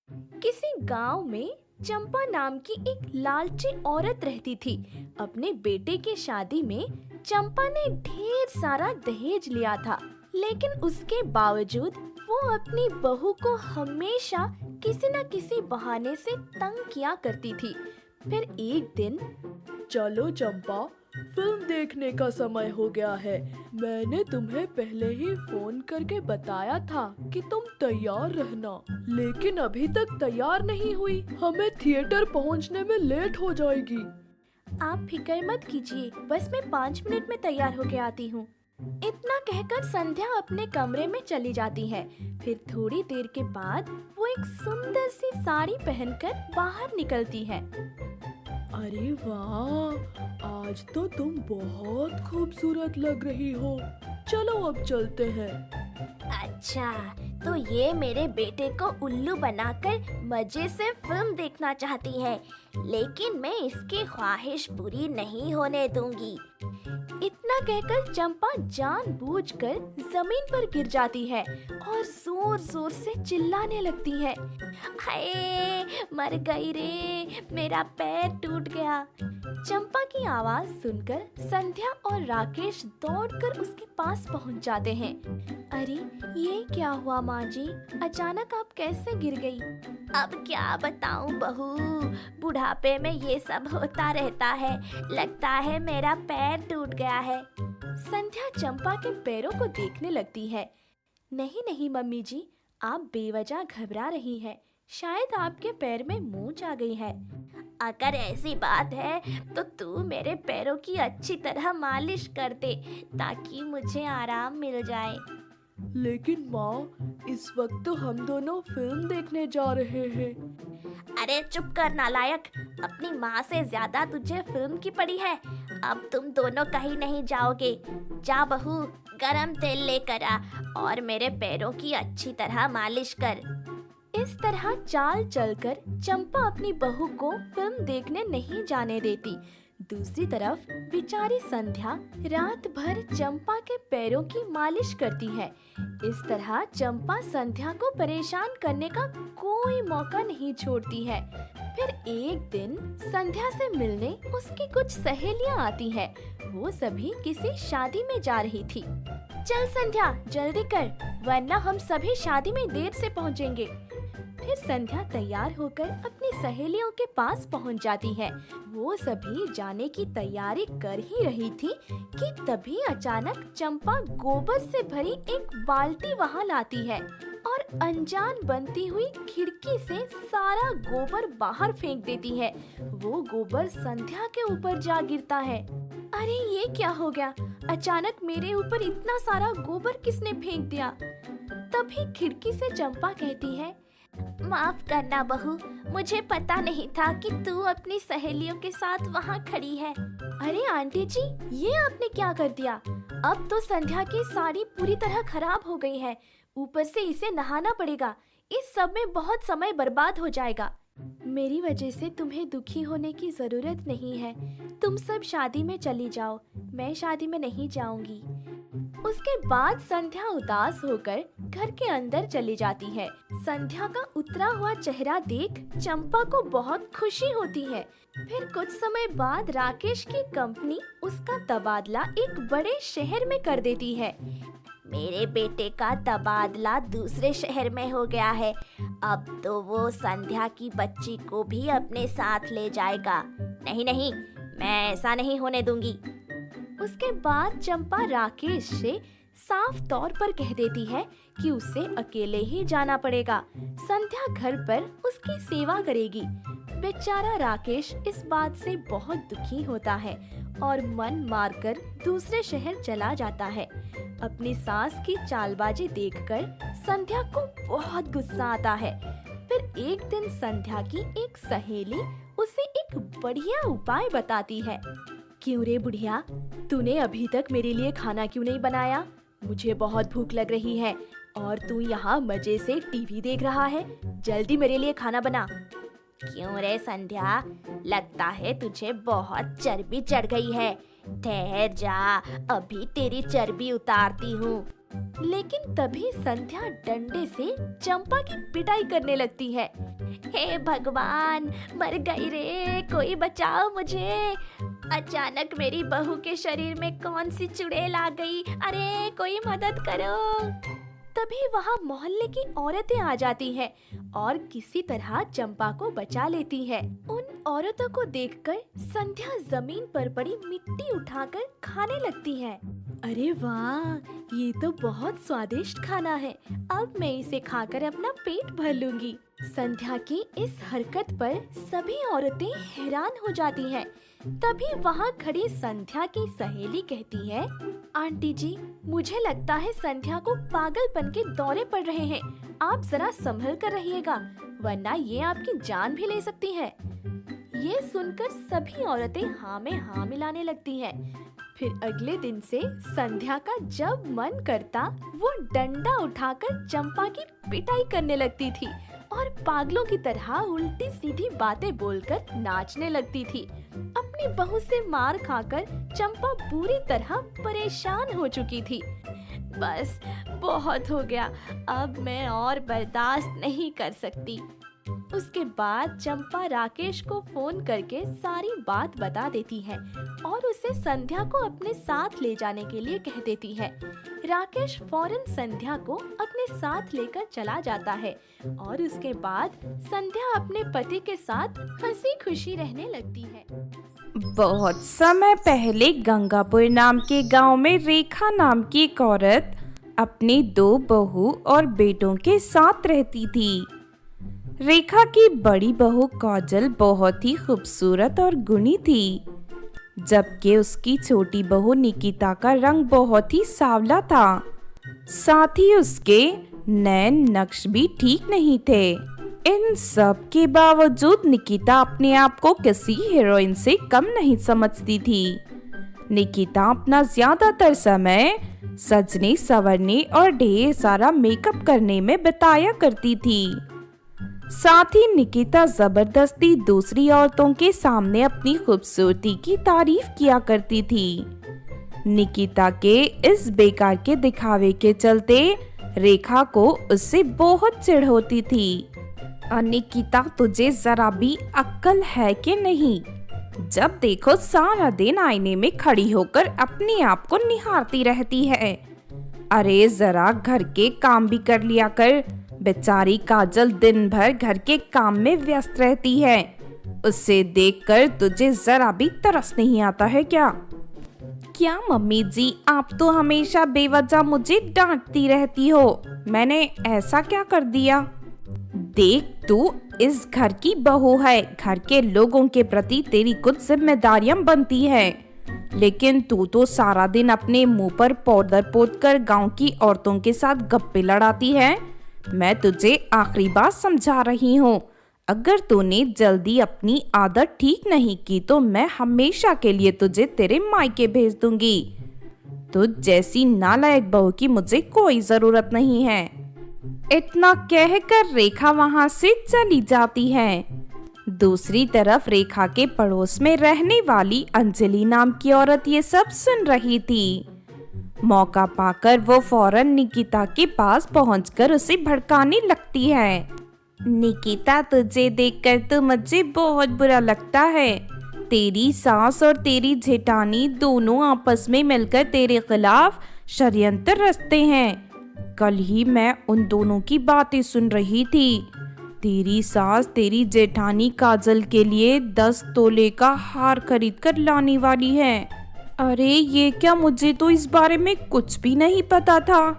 किसी गांव में चंपा नाम की एक लालची औरत रहती थी। अपने बेटे की शादी में चंपा ने ढेर सारा दहेज लिया था, लेकिन उसके बावजूद वो अपनी बहू को हमेशा किसी न किसी बहाने से तंग किया करती थी। फिर एक दिन, चलो चंपा, फिल्म देखने का समय हो गया है। मैंने तुम्हें पहले ही फोन करके बताया था कि तुम तैयार रहना, लेकिन अभी तक तैयार नहीं हुई। हमें थिएटर पहुंचने में लेट हो जाएगी। आप फिक्र मत कीजिए, बस मैं 5 मिनट में तैयार होके आती हूँ। इतना कहकर संध्या अपने कमरे में चली जाती है। फिर थोड़ी देर के बाद वो एक सुंदर सी साड़ी पहनकर बाहर निकलती है। अरे वाह, आज तो तुम बहुत खूबसूरत लग रही हो। चलो अब चलते हैं। अच्छा, तो ये मेरे बेटे को उल्लू बनाकर मजे से फिल्म देखना चाहती है, लेकिन मैं इसकी ख्वाहिश पूरी नहीं होने दूंगी। इतना कहकर चंपा जानबूझकर जमीन पर गिर जाती है और जोर जोर से चिल्लाने लगती है। हाय, मर गई रे, मेरा पैर टूट गया। चंपा की आवाज सुनकर संध्या और राकेश दौड़कर उसके पास पहुंच जाते हैं। अरे, ये क्या हुआ माँ जी? अचानक आप कैसे गिर गई? अब क्या बताऊं बहू, बुढ़ापे में ये सब होता रहता है। लगता है मेरा पैर टूट गया है। संध्या चंपा के पैरों को देखने लगती है। नहीं नहीं मम्मी जी, आप बेवजह घबरा रही हैं। शायद आपके पैर में मोच आ गई है। अगर ऐसी बात है तो तू मेरे पैरों की अच्छी तरह मालिश कर दे, ताकि मुझे आराम मिल जाए। लेकिन माँ, इस वक्त तो हम दोनों फिल्म देखने जा रहे हैं। अरे चुप कर नालायक, अपनी माँ से ज्यादा तुझे फिल्म की पड़ी है। अब तुम दोनों कहीं नहीं जाओगे। जा बहू, गरम तेल लेकर आ और मेरे पैरों की अच्छी तरह मालिश कर। इस तरह चाल चलकर चंपा अपनी बहू को फिल्म देखने नहीं जाने देती। दूसरी तरफ बेचारी संध्या रात भर चंपा के पैरों की मालिश करती है। इस तरह चंपा संध्या को परेशान करने का कोई मौका नहीं छोड़ती है। फिर एक दिन संध्या से मिलने उसकी कुछ सहेलियां आती हैं। वो सभी किसी शादी में जा रही थी। चल संध्या, जल्दी कर, वरना हम सभी शादी में देर से पहुंचेंगे। फिर संध्या तैयार होकर अपनी सहेलियों के पास पहुंच जाती है। वो सभी जाने की तैयारी कर ही रही थी कि तभी अचानक चंपा गोबर से भरी एक बाल्टी वहां लाती है और अनजान बनती हुई खिड़की से सारा गोबर बाहर फेंक देती है। वो गोबर संध्या के ऊपर जा गिरता है। अरे, ये क्या हो गया? अचानक मेरे ऊपर इतना सारा गोबर किसने फेंक दिया? तभी खिड़की से चंपा कहती है, माफ करना बहू, मुझे पता नहीं था कि तू अपनी सहेलियों के साथ वहाँ खड़ी है। अरे आंटी जी, ये आपने क्या कर दिया? अब तो संध्या की साड़ी पूरी तरह खराब हो गई है। ऊपर से इसे नहाना पड़ेगा। इस सब में बहुत समय बर्बाद हो जाएगा। मेरी वजह से तुम्हें दुखी होने की जरूरत नहीं है। तुम सब शादी में चली जाओ, मैं शादी में नहीं जाऊंगी। उसके बाद संध्या उदास होकर घर के अंदर चली जाती है। संध्या का उतरा हुआ चेहरा देख चंपा को बहुत खुशी होती है। फिर कुछ समय बाद राकेश की कंपनी उसका तबादला एक बड़े शहर में कर देती है। मेरे बेटे का तबादला दूसरे शहर में हो गया है। अब तो वो संध्या की बच्ची को भी अपने साथ ले जाएगा। नहीं नहीं, मैं ऐसा नहीं होने दूंगी। उसके बाद चंपा राकेश से साफ तौर पर कह देती है कि उसे अकेले ही जाना पड़ेगा। संध्या घर पर उसकी सेवा करेगी। बेचारा राकेश इस बात से बहुत दुखी होता है और मन मारकर दूसरे शहर चला जाता है। अपनी सास की चालबाजी देखकर संध्या को बहुत गुस्सा आता है। फिर एक दिन संध्या की एक सहेली उसे एक बढ़िया उपाय बताती है। क्यों रे बुढ़िया, तूने अभी तक मेरे लिए खाना क्यों नहीं बनाया? मुझे बहुत भूख लग रही है और तू यहाँ मजे से टीवी देख रहा है। जल्दी मेरे लिए खाना बना। क्यों रे संध्या, लगता है तुझे बहुत चर्बी चढ़ गई है। ठहर जा, अभी तेरी चर्बी उतारती हूँ। लेकिन तभी संध्या डंडे से चंपा की पिटाई करने लगती है। हे भगवान, मर गई रे, कोई बचाओ मुझे। अचानक मेरी बहू के शरीर में कौन सी चुड़ैल आ गई, अरे कोई मदद करो। तभी वहाँ मोहल्ले की औरतें आ जाती हैं और किसी तरह चंपा को बचा लेती है। उन औरतों को देखकर संध्या जमीन पर पड़ी मिट्टी उठाकर खाने लगती है। अरे वाह, ये तो बहुत स्वादिष्ट खाना है, अब मैं इसे खाकर अपना पेट भर लूंगी। संध्या की इस हरकत पर सभी औरतें हैरान हो जाती हैं। तभी वहाँ खड़ी संध्या की सहेली कहती है, आंटी जी, मुझे लगता है संध्या को पागलपन के दौरे पड़ रहे हैं, आप जरा संभल कर रहिएगा, वरना ये आपकी जान भी ले सकती है। ये सुनकर सभी औरतें हाँ में हाँ मिलाने लगती हैं। फिर अगले दिन से संध्या का जब मन करता वो डंडा उठाकर चंपा की पिटाई करने लगती थी और पागलों की तरह उल्टी सीधी बातें बोलकर नाचने लगती थी। अपनी बहू से मार खाकर चंपा बुरी तरह परेशान हो चुकी थी। बस बहुत हो गया, अब मैं और बर्दाश्त नहीं कर सकती। उसके बाद चंपा राकेश को फोन करके सारी बात बता देती है और उसे संध्या को अपने साथ ले जाने के लिए कह देती है। राकेश फौरन संध्या को अपने साथ लेकर चला जाता है और उसके बाद संध्या अपने पति के साथ हंसी खुशी रहने लगती है। बहुत समय पहले गंगापुर नाम के गांव में रेखा नाम की एक औरत अपनी 2 बहू और बेटों के साथ रहती थी। रेखा की बड़ी बहू काजल बहुत ही खूबसूरत और गुणी थी, जबकि उसकी छोटी बहू निकिता का रंग बहुत ही सांवला था। साथ ही उसके नैन नक्श भी ठीक नहीं थे। इन सब के बावजूद निकिता अपने आप को किसी हीरोइन से कम नहीं समझती थी। निकिता अपना ज्यादातर समय सजने संवरने और ढेर सारा मेकअप करने में बिताया करती थी। साथ ही निकिता जबरदस्ती दूसरी औरतों के सामने अपनी खूबसूरती की तारीफ किया करती थी। निकिता के इस बेकार के दिखावे के चलते रेखा को उससे बहुत चिढ़ होती थी। निकिता, तुझे जरा भी अक्ल है कि नहीं? जब देखो सारा दिन आईने में खड़ी होकर अपने आप को निहारती रहती है। अरे जरा घर के काम भी कर लिया कर। बेचारी काजल दिन भर घर के काम में व्यस्त रहती है, उससे देखकर तुझे जरा भी तरस नहीं आता है क्या? क्या मम्मी जी, आप तो हमेशा बेवजह मुझे डांटती रहती हो, मैंने ऐसा क्या कर दिया? देख, तू इस घर की बहू है, घर के लोगों के प्रति तेरी कुछ जिम्मेदारियां बनती है, लेकिन तू तो सारा दिन अपने मुंह पर पाउडर पोतकर गांव की औरतों के साथ गप्पे लड़ाती है। मैं तुझे आखिरी बार समझा रही हूँ, अगर तूने जल्दी अपनी आदत ठीक नहीं की तो मैं हमेशा के लिए तुझे तेरे मायके भेज दूंगी। तुझ जैसी नालायक बहू की मुझे कोई जरूरत नहीं है। इतना कहकर रेखा वहां से चली जाती है। दूसरी तरफ रेखा के पड़ोस में रहने वाली अंजलि नाम की औरत ये सब सुन रही थी। मौका पाकर वो फौरन निकिता के पास पहुंचकर उसे भड़काने लगती है। निकिता, तुझे देखकर तो मुझे बहुत बुरा लगता है। तेरी सास और तेरी जेठानी दोनों आपस में मिलकर तेरे खिलाफ षड्यंत्र रचते हैं। कल ही मैं उन दोनों की बातें सुन रही थी। तेरी सास तेरी जेठानी काजल के लिए 10 तोले का हार खरीद कर लाने वाली है। अरे ये क्या, मुझे तो इस बारे में कुछ भी नहीं पता था।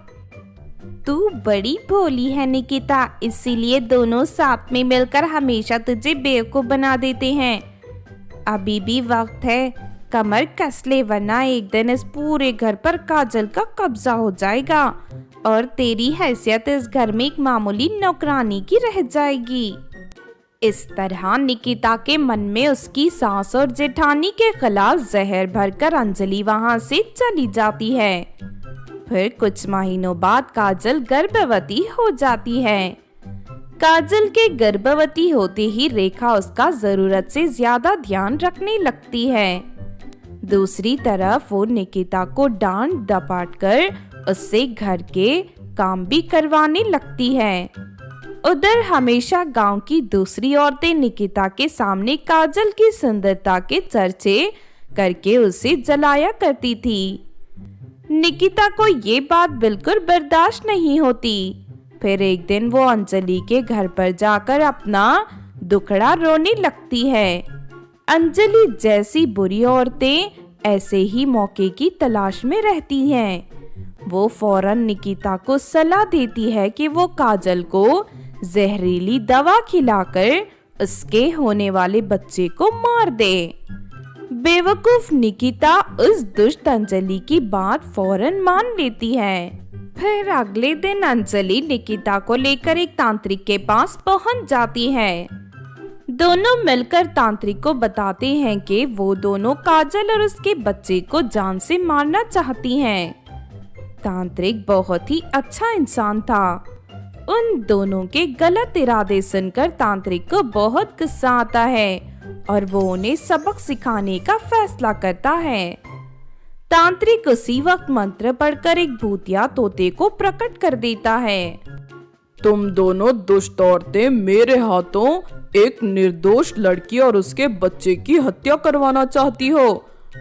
तू बड़ी भोली है निकिता, इसीलिए दोनों साथ में मिलकर हमेशा तुझे बेवकूफ बना देते हैं। अभी भी वक्त है, कमर कस ले, वरना एक दिन इस पूरे घर पर काजल का कब्जा हो जाएगा और तेरी हैसियत इस घर में एक मामूली नौकरानी की रह जाएगी। इस तरह निकिता के मन में उसकी सास और जेठानी के खिलाफ जहर भरकर अंजलि वहां से चली जाती है। फिर कुछ महीनों बाद काजल गर्भवती हो जाती है। काजल के गर्भवती होते ही रेखा उसका जरूरत से ज्यादा ध्यान रखने लगती है। दूसरी तरफ वो निकिता को डांट डपाट कर उससे घर के काम भी करवाने लगती है। उधर हमेशा गांव की दूसरी औरतें निकिता के सामने काजल की सुंदरता के चर्चे करके उसे जलाया करती थी। निकिता को ये बात बिल्कुल बर्दाश्त नहीं होती। फिर एक दिन वो अंजलि के घर पर जाकर अपना दुखड़ा रोने लगती है। अंजलि जैसी बुरी औरतें ऐसे ही मौके की तलाश में रहती हैं। वो फौरन निकिता को सलाह देती है कि वो काजल को जहरीली दवा खिलाकर उसके होने वाले बच्चे को मार दे। बेवकूफ निकिता उस दुष्ट अंजलि की बात फौरन मान लेती है। फिर अगले दिन अंजलि निकिता को लेकर एक तांत्रिक के पास पहुंच जाती है। दोनों मिलकर तांत्रिक को बताते हैं कि वो दोनों काजल और उसके बच्चे को जान से मारना चाहती हैं। तांत्रिक बहुत ही अच्छा इंसान था। उन दोनों के गलत इरादे सुनकर तांत्रिक को बहुत गुस्सा आता है और वो उन्हें सबक सिखाने का फैसला करता है। तांत्रिक उसी वक्त मंत्र पढ़कर एक भूतिया तोते को प्रकट कर देता है। तुम दोनों दुष्ट औरतें मेरे हाथों एक निर्दोष लड़की और उसके बच्चे की हत्या करवाना चाहती हो।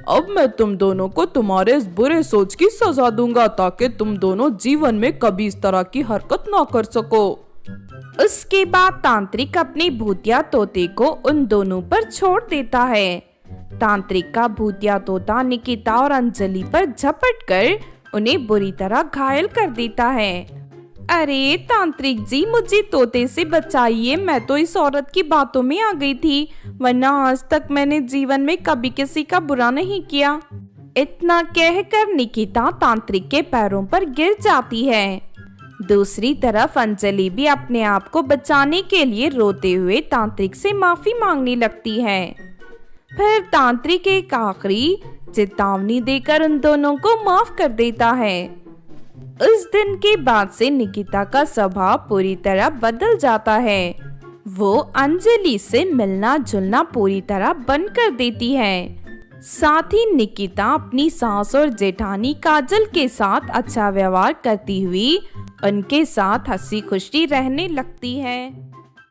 अब मैं तुम दोनों को तुम्हारे इस बुरे सोच की सजा दूंगा ताकि तुम दोनों जीवन में कभी इस तरह की हरकत ना कर सको। उसके बाद तांत्रिक अपने भूतिया तोते को उन दोनों पर छोड़ देता है। तांत्रिक का भूतिया तोता निकिता और अंजलि पर झपट कर उन्हें बुरी तरह घायल कर देता है। अरे तांत्रिक जी, मुझे तोते से बचाइए, मैं तो इस औरत की बातों में आ गई थी, वरना आज तक मैंने जीवन में कभी किसी का बुरा नहीं किया। इतना कहकर निकिता तांत्रिक के पैरों पर गिर जाती है। दूसरी तरफ अंजलि भी अपने आप को बचाने के लिए रोते हुए तांत्रिक से माफी मांगने लगती है। फिर तांत्रिक एक आखिरी चेतावनी देकर उन दोनों को माफ कर देता है। उस दिन के बाद से निकिता का स्वभाव पूरी तरह बदल जाता है। वो अंजलि से मिलना जुलना पूरी तरह बंद कर देती है। साथ ही निकिता अपनी सास और जेठानी काजल के साथ अच्छा व्यवहार करती हुई उनके साथ हंसी खुशी रहने लगती है।